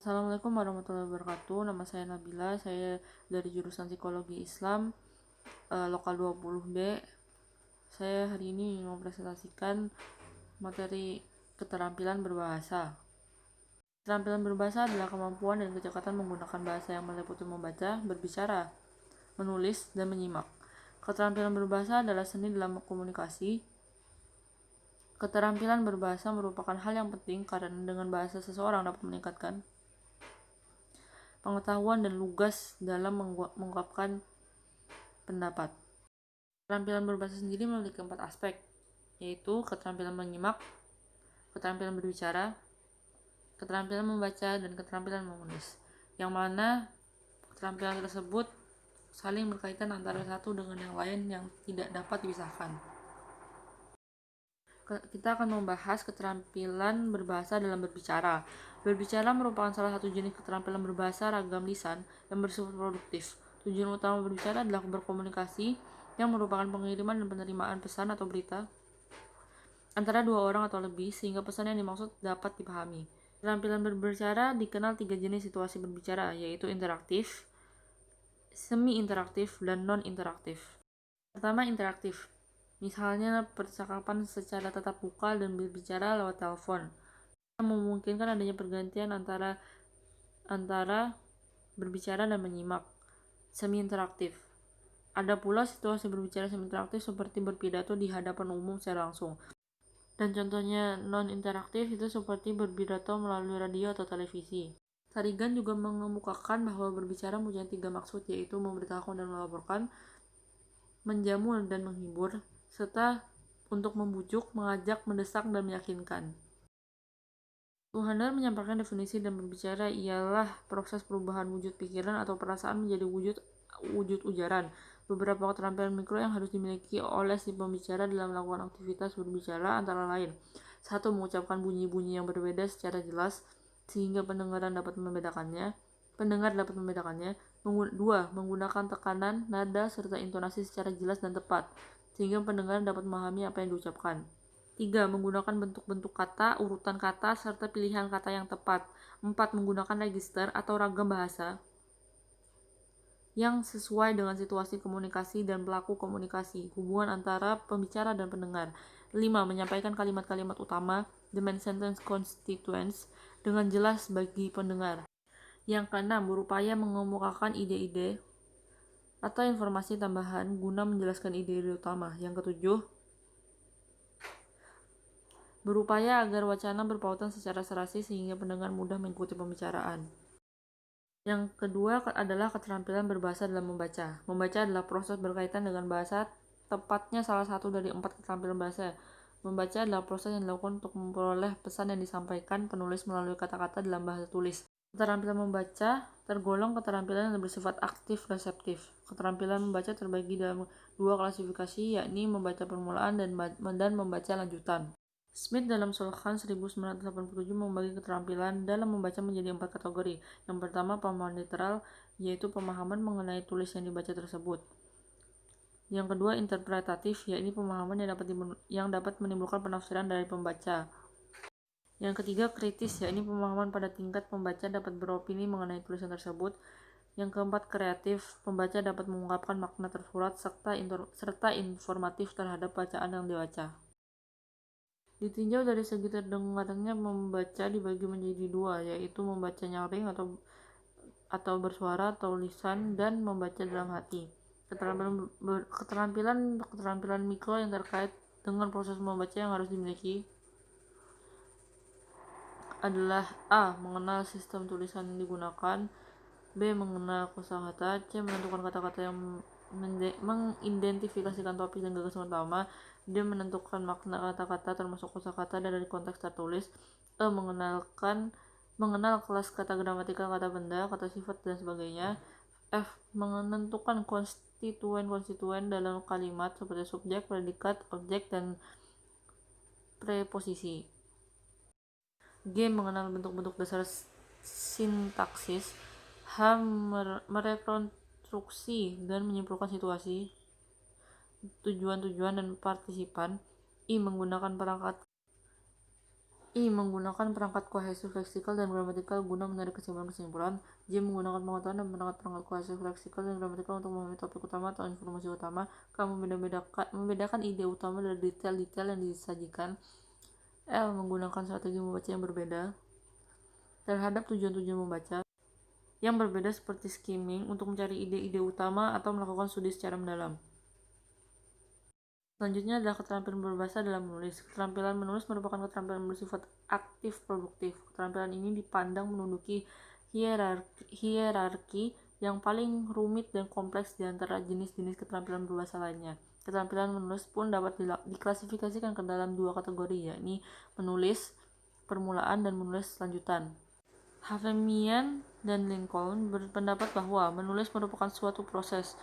Assalamualaikum warahmatullahi wabarakatuh. Nama saya Nabila, saya dari jurusan Psikologi Islam Lokal 20B. Saya hari ini mau presentasikan materi keterampilan berbahasa. Keterampilan berbahasa adalah kemampuan dan kecepatan menggunakan bahasa yang meliputi membaca, berbicara, menulis, dan menyimak. Keterampilan berbahasa adalah seni dalam komunikasi. Keterampilan berbahasa merupakan hal yang penting karena dengan bahasa seseorang dapat meningkatkan pengetahuan dan lugas dalam mengungkapkan pendapat. Keterampilan berbahasa sendiri memiliki 4 aspek, yaitu keterampilan menyimak, keterampilan berbicara, keterampilan membaca, dan keterampilan menulis. Yang mana keterampilan tersebut saling berkaitan antara satu dengan yang lain yang tidak dapat dipisahkan. Kita akan membahas keterampilan berbahasa dalam berbicara. Berbicara merupakan salah satu jenis keterampilan berbahasa ragam lisan yang bersifat produktif. Tujuan utama berbicara adalah berkomunikasi, yang merupakan pengiriman dan penerimaan pesan atau berita antara dua orang atau lebih, sehingga pesan yang dimaksud dapat dipahami. Keterampilan berbicara dikenal 3 jenis situasi berbicara, yaitu interaktif, semi-interaktif, dan non-interaktif. Pertama, interaktif. Misalnya percakapan secara tatap muka dan berbicara lewat telepon, yang memungkinkan adanya pergantian antara berbicara dan menyimak. Semi interaktif. Ada pula situasi berbicara semi interaktif seperti berpidato di hadapan umum secara langsung. Dan contohnya non interaktif itu seperti berpidato melalui radio atau televisi. Tarigan juga mengemukakan bahwa berbicara mempunyai 3 maksud, yaitu memberitahukan dan melaporkan, menjamu dan menghibur, serta untuk membujuk, mengajak, mendesak, dan meyakinkan. Tuhanar menyampaikan definisi dan berbicara ialah proses perubahan wujud pikiran atau perasaan menjadi wujud ujaran. Beberapa keterampilan mikro yang harus dimiliki oleh si pembicara dalam melakukan aktivitas berbicara antara lain: 1. Mengucapkan bunyi-bunyi yang berbeda secara jelas sehingga pendengar dapat membedakannya. 2. Menggunakan tekanan, nada, serta intonasi secara jelas dan tepat sehingga pendengar dapat memahami apa yang diucapkan. 3. Menggunakan bentuk-bentuk kata, urutan kata, serta pilihan kata yang tepat. 4. Menggunakan register atau ragam bahasa yang sesuai dengan situasi komunikasi dan pelaku komunikasi, hubungan antara pembicara dan pendengar. 5. Menyampaikan kalimat-kalimat utama, the main sentence constituents, dengan jelas bagi pendengar. Yang keenam, berupaya mengemukakan ide-ide atau informasi tambahan guna menjelaskan ide-ide utama. Yang ketujuh, berupaya agar wacana berpautan secara serasi sehingga pendengar mudah mengikuti pembicaraan. Yang kedua adalah keterampilan berbahasa dalam membaca. Membaca adalah proses berkaitan dengan bahasa, tepatnya salah satu dari 4 keterampilan bahasa. Membaca adalah proses yang dilakukan untuk memperoleh pesan yang disampaikan penulis melalui kata-kata dalam bahasa tulis. Keterampilan membaca tergolong keterampilan yang bersifat aktif-reseptif. Keterampilan membaca terbagi dalam 2 klasifikasi, yakni membaca permulaan dan membaca lanjutan. Smith dalam Solkhan 1987 membagi keterampilan dalam membaca menjadi 4 kategori. Yang pertama, pemahaman literal, yaitu pemahaman mengenai tulis yang dibaca tersebut. Yang kedua, interpretatif, yaitu pemahaman yang dapat menimbulkan penafsiran dari pembaca. Yang ketiga, kritis, yaitu pemahaman pada tingkat pembaca dapat beropini mengenai tulisan tersebut. Yang keempat, kreatif, pembaca dapat mengungkapkan makna tersurat serta informatif terhadap bacaan yang dibaca. Ditinjau dari segi terdengarnya, membaca dibagi menjadi 2, yaitu membaca nyaring atau bersuara atau lisan, dan membaca dalam hati. Keterampilan mikro yang terkait dengan proses membaca yang harus dimiliki adalah: A. Mengenal sistem tulisan yang digunakan, B. Mengenal kosakata, C. Menentukan kata-kata yang mengidentifikasikan topik dan gagasan utama, D. Menentukan makna kata-kata termasuk kosakata dari konteks tertulis, E. Mengenal kelas kata gramatikal, kata benda, kata sifat, dan sebagainya, F. Menentukan konstituen dalam kalimat seperti subjek, predikat, objek, dan preposisi. G. Mengenal bentuk-bentuk dasar sintaksis. H. Merekonstruksi dan menyimpulkan situasi, tujuan, dan partisipan. I. Menggunakan perangkat I. Menggunakan perangkat kohesif leksikal dan gramatikal guna menarik kesimpulan-kesimpulan. J. Menggunakan pengetahuan dan perangkat kohesif leksikal dan gramatikal untuk memahami topik utama atau informasi utama. K. Membedakan ide utama dari detail-detail yang disajikan. L. Menggunakan strategi membaca yang berbeda terhadap tujuan-tujuan membaca yang berbeda seperti skimming untuk mencari ide-ide utama atau melakukan studi secara mendalam. Selanjutnya adalah keterampilan berbahasa dalam menulis. Keterampilan menulis merupakan keterampilan bersifat aktif produktif. Keterampilan ini dipandang menduduki hierarki yang paling rumit dan kompleks di antara jenis-jenis keterampilan berbahasa lainnya. Keterampilan menulis pun dapat diklasifikasikan ke dalam dua kategori, yakni menulis permulaan dan menulis lanjutan. Havemian dan Lincoln berpendapat bahwa menulis merupakan suatu proses.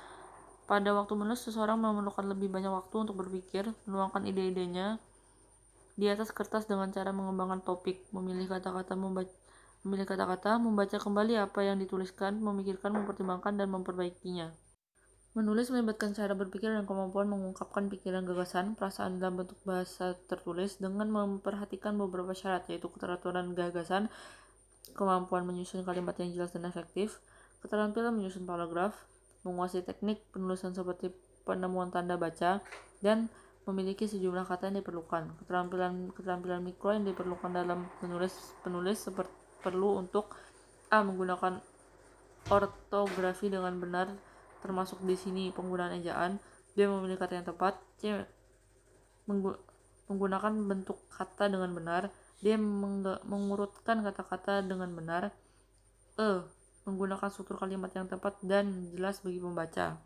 Pada waktu menulis, seseorang memerlukan lebih banyak waktu untuk berpikir, menuangkan ide-idenya di atas kertas dengan cara mengembangkan topik, memilih kata-kata, membaca kembali apa yang dituliskan, memikirkan, mempertimbangkan, dan memperbaikinya. Menulis melibatkan cara berpikir dan kemampuan mengungkapkan pikiran, gagasan, perasaan dalam bentuk bahasa tertulis dengan memperhatikan beberapa syarat, yaitu keteraturan gagasan, kemampuan menyusun kalimat yang jelas dan efektif, keterampilan menyusun paragraf, menguasai teknik penulisan seperti penemuan tanda baca, dan memiliki sejumlah kata yang diperlukan. Keterampilan mikro yang diperlukan dalam penulis perlu untuk A. Menggunakan ortografi dengan benar, termasuk di sini penggunaan ejaan. B. Memilih kata yang tepat. C. Menggunakan bentuk kata dengan benar. D. Mengurutkan kata-kata dengan benar. E. Menggunakan struktur kalimat yang tepat dan jelas bagi pembaca.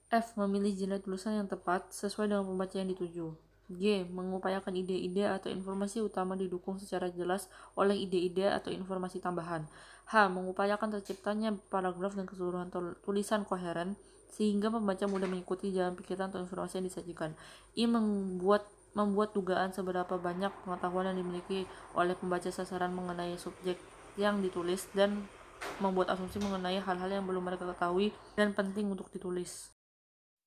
F. Memilih genre tulisan yang tepat sesuai dengan pembaca yang dituju. G. Mengupayakan ide-ide atau informasi utama didukung secara jelas oleh ide-ide atau informasi tambahan. H. Mengupayakan terciptanya paragraf dan keseluruhan tulisan koheren sehingga pembaca mudah mengikuti jalan pikiran atau informasi yang disajikan. I. Membuat dugaan seberapa banyak pengetahuan yang dimiliki oleh pembaca sasaran mengenai subjek yang ditulis dan membuat asumsi mengenai hal-hal yang belum mereka ketahui dan penting untuk ditulis.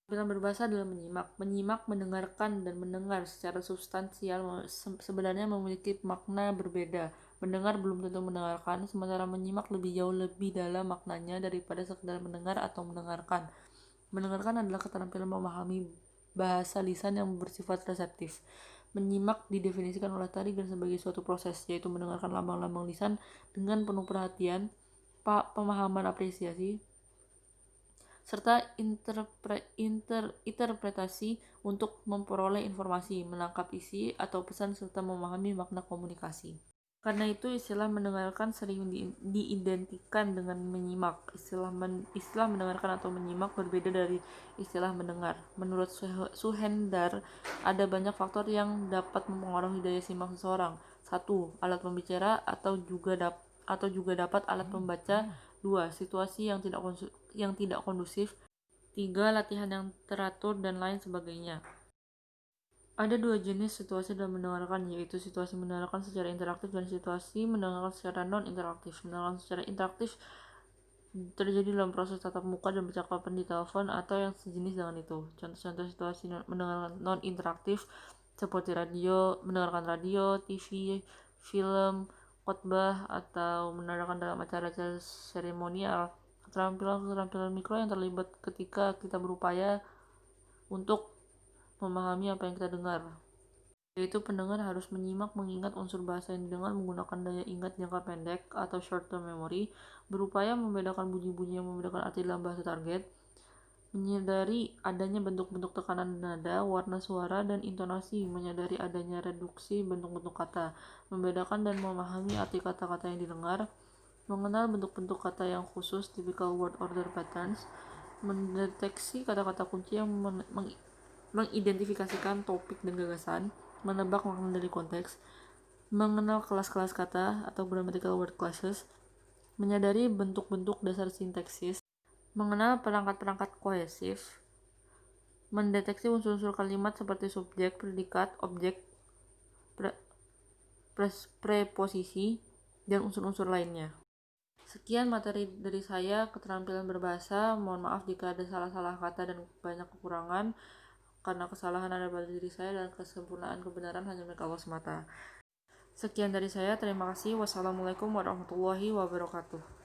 Keterampilan berbahasa adalah menyimak, mendengarkan, dan mendengar secara substansial sebenarnya memiliki makna berbeda. Mendengar belum tentu mendengarkan, sementara menyimak jauh lebih dalam maknanya daripada sekedar mendengar atau mendengarkan. Mendengarkan adalah keterampilan memahami bahasa lisan yang bersifat reseptif. Menyimak didefinisikan oleh Tarigan sebagai suatu proses, yaitu mendengarkan lambang-lambang lisan dengan penuh perhatian, pemahaman, apresiasi, serta interpretasi untuk memperoleh informasi, menangkap isi atau pesan, serta memahami makna komunikasi. Karena itu istilah mendengarkan sering diidentikan dengan menyimak. Istilah mendengarkan atau menyimak berbeda dari istilah mendengar. Menurut Suhendar, ada banyak faktor yang dapat mempengaruhi daya simak seseorang. 1. Alat pembicara atau juga dapat alat pembaca. 2. Situasi yang tidak kondusif. 3. Latihan yang teratur dan lain sebagainya. Ada dua jenis situasi dalam mendengarkan, yaitu situasi mendengarkan secara interaktif dan situasi mendengarkan secara non-interaktif. Mendengarkan secara interaktif terjadi dalam proses tatap muka dan percakapan di telepon atau yang sejenis dengan itu. Contoh-contoh situasi mendengarkan non-interaktif seperti mendengarkan radio, TV, film, khotbah, atau mendengarkan dalam acara-acara seremonial. Keterampilan mikro yang terlibat ketika kita berupaya untuk memahami apa yang kita dengar, yaitu pendengar harus menyimak, mengingat unsur bahasa yang didengar menggunakan daya ingat jangka pendek atau short term memory, berupaya membedakan bunyi-bunyi yang membedakan arti dalam bahasa target, menyadari adanya bentuk-bentuk tekanan nada, warna suara, dan intonasi, menyadari adanya reduksi bentuk-bentuk kata, membedakan dan memahami arti kata-kata yang didengar, mengenal bentuk-bentuk kata yang khusus, typical word order patterns, mendeteksi kata-kata kunci yang mengidentifikasikan topik dan gagasan, menebak makna dari konteks, mengenal kelas-kelas kata atau grammatical word classes, menyadari bentuk-bentuk dasar sintaksis, mengenal perangkat-perangkat kohesif, mendeteksi unsur-unsur kalimat seperti subjek, predikat, objek, preposisi, dan unsur-unsur lainnya. Sekian materi dari saya, keterampilan berbahasa. Mohon maaf jika ada salah-salah kata dan banyak kekurangan, karena kesalahan ada pada diri saya dan kesempurnaan kebenaran hanya milik Allah semata. Sekian dari saya, terima kasih. Wassalamualaikum warahmatullahi wabarakatuh.